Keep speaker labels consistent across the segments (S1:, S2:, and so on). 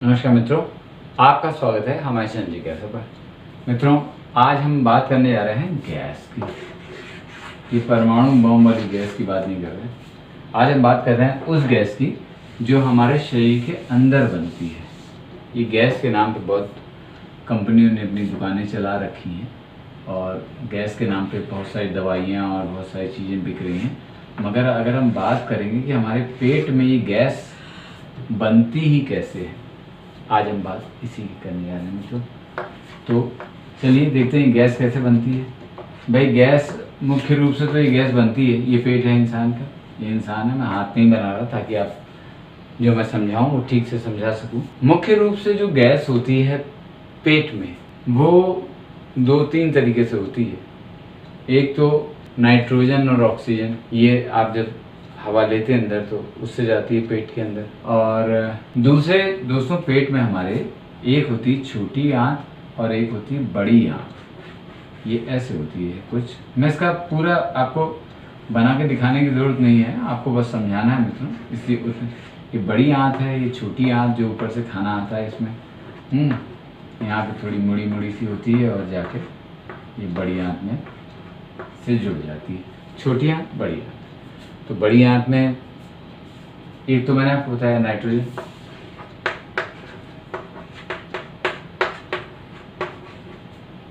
S1: नमस्कार मित्रों, आपका स्वागत है हमारे चैनल जी कैसे पर। मित्रों, आज हम बात करने जा रहे हैं गैस की। ये परमाणु बम वाली गैस की बात नहीं कर रहे हैं। आज हम बात कर रहे हैं उस गैस की जो हमारे शरीर के अंदर बनती है। ये गैस के नाम पे बहुत कंपनियों ने अपनी दुकानें चला रखी हैं और गैस के नाम पे बहुत सारी दवाइयाँ और बहुत सारी चीज़ें बिक रही हैं। मगर अगर हम बात करेंगे कि हमारे पेट में ये गैस बनती ही कैसे है, आज हम बात इसी की करने जा रहे हैं मित्रों। तो चलिए देखते हैं गैस कैसे बनती है। भाई गैस मुख्य रूप से तो ये गैस बनती है, ये पेट है इंसान का, ये इंसान है। मैं हाथ नहीं बना रहा ताकि आप जो मैं समझाऊं वो ठीक से समझा सकूं। मुख्य रूप से जो गैस होती है पेट में वो दो तीन तरीके से होती है। एक तो नाइट्रोजन और ऑक्सीजन, ये आप जब हवा लेते हैं अंदर तो उससे जाती है पेट के अंदर। और दूसरे दोस्तों, पेट में हमारे एक होती है छोटी आंत और एक होती है बड़ी आंत। ये ऐसे होती है कुछ। मैं इसका पूरा आपको बना के दिखाने की ज़रूरत नहीं है, आपको बस समझाना है मित्रों। इसलिए ये बड़ी आंत है, ये छोटी आंत जो ऊपर से खाना आता है इसमें यहाँ पे थोड़ी मुड़ी मुड़ी सी होती है और जाके ये बड़ी आंत में से जुड़ जाती है। छोटी आंत, बड़ी आंत। तो बड़ी आंत में एक तो मैंने आपको बताया नाइट्रोजन,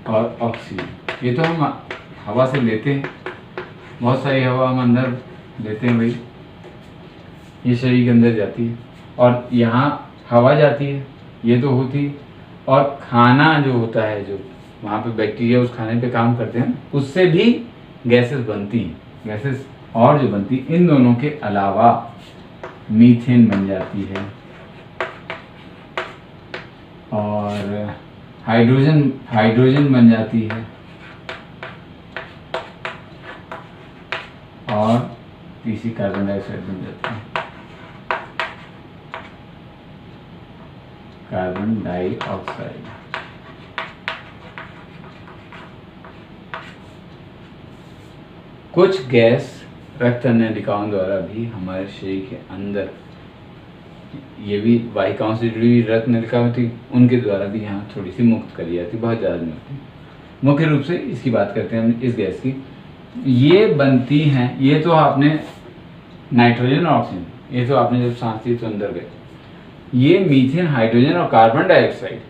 S1: और ऑक्सीजन। ये तो हम हवा से लेते हैं, बहुत सारी हवा हम अंदर लेते हैं भाई, ये शरीर के अंदर जाती है और यहाँ हवा जाती है, ये तो होती है। और खाना जो होता है, जो वहाँ पे बैक्टीरिया उस खाने पे काम करते हैं, उससे भी गैसेस बनती हैं। गैसेस और जो बनती, इन दोनों के अलावा मीथेन बन जाती है और हाइड्रोजन बन जाती है और तीसरी कार्बन डाइऑक्साइड बन जाती है। कार्बन डाइऑक्साइड कुछ गैस रक्त नलिकाओं द्वारा भी हमारे शरीर के अंदर, ये भी वाहिकाओं से जुड़ी हुई रक्त नलिका होती, उनके द्वारा भी यहाँ थोड़ी सी मुक्त करी जाती, बहुत ज़्यादा नहीं होती। मुख्य रूप से इसकी बात करते हैं हम, इस गैस की। ये बनती हैं, ये तो आपने नाइट्रोजन और ऑक्सीजन, ये तो आपने जब सांस ली तो अंदर गए। ये मीथेन, हाइड्रोजन और कार्बन डाइऑक्साइड,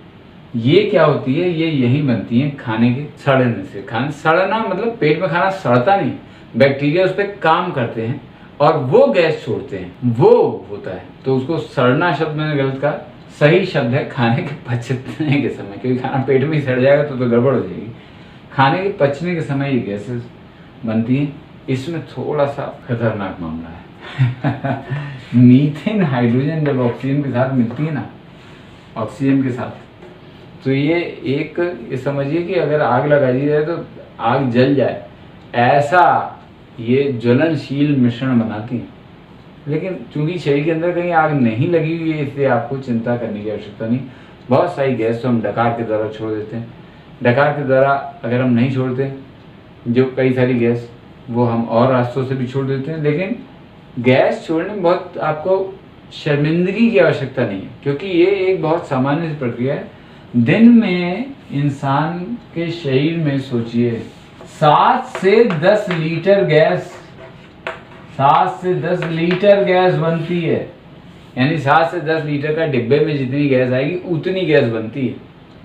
S1: ये क्या होती है, ये यही बनती है खाने के सड़ने से। खाना सड़ना मतलब पेट में खाना सड़ता नहीं, बैक्टीरिया उस पर काम करते हैं और वो गैस छोड़ते हैं, वो होता है। तो उसको सड़ना शब्द मैंने गलत कहा, सही शब्द है खाने के पचने के समय, क्योंकि खाना पेट में ही सड़ जाएगा तो गड़बड़ हो जाएगी। खाने के पचने के समय ये गैसेस बनती हैं। इसमें थोड़ा सा खतरनाक मामला है मीथेन, हाइड्रोजन जब ऑक्सीजन के साथ मिलती है ना, ऑक्सीजन के साथ, तो ये समझिए कि अगर आग लगा दी जाए तो आग जल जाए, ऐसा ये ज्वलनशील मिश्रण बनाती हैं। लेकिन चूंकि शरीर के अंदर कहीं आग नहीं लगी हुई है, इसलिए आपको चिंता करने की आवश्यकता नहीं। बहुत सारी गैस तो हम डकार के द्वारा छोड़ देते हैं। डकार के द्वारा अगर हम नहीं छोड़ते, जो कई सारी गैस, वो हम और रास्तों से भी छोड़ देते हैं। लेकिन गैस छोड़ने में बहुत आपको शर्मिंदगी की आवश्यकता नहीं है, क्योंकि ये एक बहुत सामान्य प्रक्रिया है। दिन में इंसान के शरीर में सोचिए 7 से 10 लीटर गैस, 7 से 10 लीटर गैस बनती है। यानी 7 से 10 लीटर का डिब्बे में जितनी गैस आएगी उतनी गैस बनती है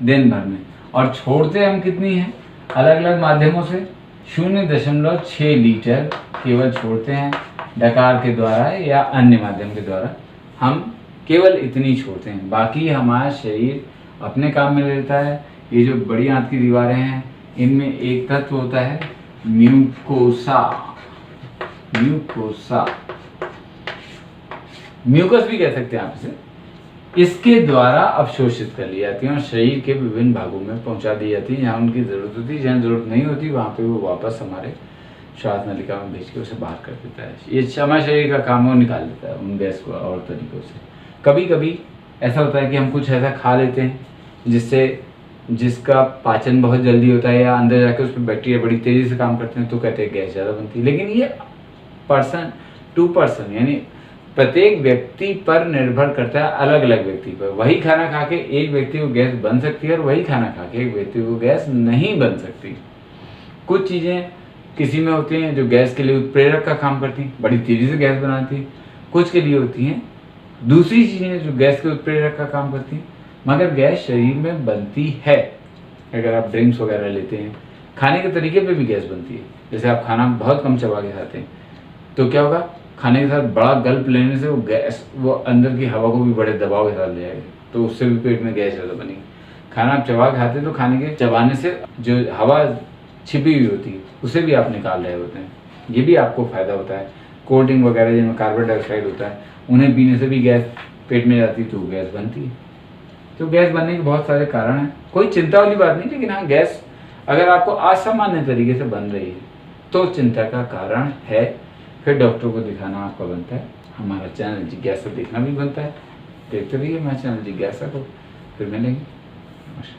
S1: दिन भर में। और छोड़ते हम कितनी है, अलग अलग माध्यमों से 0.6 लीटर केवल छोड़ते हैं, डकार के द्वारा या अन्य माध्यम के द्वारा हम केवल इतनी छोड़ते हैं। बाकी हमारा शरीर अपने काम में लेता है। ये जो बड़ी आंत की दीवारें हैं, इनमें एक तत्व होता है म्यूकोसा, म्यूकस भी कह सकते हैं आप इसे। इसके द्वारा अवशोषित कर ली जाती है और शरीर के विभिन्न भागों में पहुंचा दी जाती है, जहाँ उनकी ज़रूरत होती है। जहाँ ज़रूरत नहीं होती वहाँ पे वो वापस हमारे श्वास नलिका में भेज के उसे बाहर कर देता है। ये हमारे शरीर का काम वो निकाल देता है उन गैस को और तरीक़ों से। कभी कभी ऐसा होता है कि हम कुछ ऐसा खा लेते हैं जिसका पाचन बहुत जल्दी होता है, या अंदर जाके उस पर बैक्टीरिया बड़ी तेज़ी से काम करते हैं, तो कहते हैं गैस ज़्यादा बनती है। लेकिन ये पर्सन टू पर्सन, यानी प्रत्येक व्यक्ति पर निर्भर करता है, अलग अलग व्यक्ति पर। वही खाना खा के एक व्यक्ति को गैस बन सकती है और वही खाना खा के एक व्यक्ति को गैस नहीं बन सकती। कुछ चीज़ें किसी में होती हैं जो गैस के लिए उत्प्रेरक का काम करती हैं, बड़ी तेज़ी से गैस बनाती हैं। कुछ के लिए होती हैं दूसरी चीज़ें जो गैस के उत्प्रेरक का काम करती हैं, मगर गैस शरीर में बनती है। अगर आप ड्रिंक्स वगैरह लेते हैं, खाने के तरीके पे भी गैस बनती है। जैसे आप खाना बहुत कम चबा के खाते हैं तो क्या होगा, खाने के साथ बड़ा गल्प लेने से वो गैस वो अंदर की हवा को भी बड़े दबाव के साथ ले आएगा, तो उससे भी पेट में गैस ज़्यादा बनेगी। खाना आप चबा के खाते हैं तो खाने के चबाने से जो हवा छिपी हुई होती है उसे भी आप निकाल रहे होते हैं, ये भी आपको फ़ायदा होता है। कोल्ड ड्रिंक वगैरह जिनमें कार्बन डाइऑक्साइड होता है, उन्हें पीने से भी गैस पेट में जाती है तो गैस बनती है। तो गैस बनने के बहुत सारे कारण हैं, कोई चिंता वाली बात नहीं। लेकिन हाँ, गैस अगर आपको असामान्य तरीके से बन रही है तो चिंता का कारण है, फिर डॉक्टर को दिखाना आपका बनता है। हमारा चैनल जिज्ञासा देखना भी बनता है। देखते रहिए हमारे चैनल जिज्ञासा को। फिर मिलेंगे। नमस्कार।